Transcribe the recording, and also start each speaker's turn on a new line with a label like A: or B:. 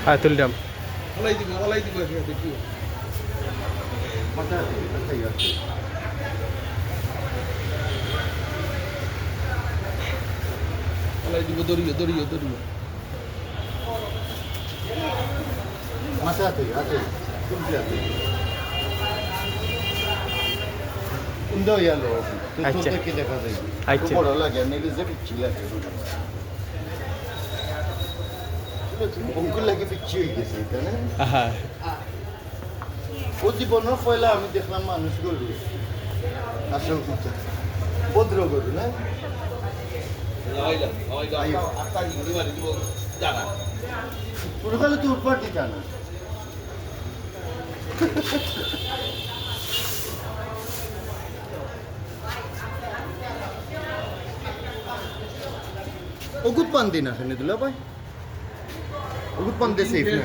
A: হ্যাঁ তুললাম।
B: ওলাই দিব দেখি ওলাই দিব দড়িয়ে
C: মাথা আছে তুলতে আছে উন্দো ইয়ালো তো দেখে দেখা যায়
A: আচ্ছা
C: বড় লাগে নেলে যে পিচ্ছি লাগে অঙ্কুল লাগে পিচ্ছি হয়ে গেছে এটা না
A: হ্যাঁ
C: ও জীবনের পয়লা আমি দেখলাম মানুষ গরু আসল কথা ভদ্র গরু না পুরোকালে তো উৎপাদ দিতা না ওগুত পান দিন আসেনি দুলা ভাই ওগুত পান দিয়ে সেফ না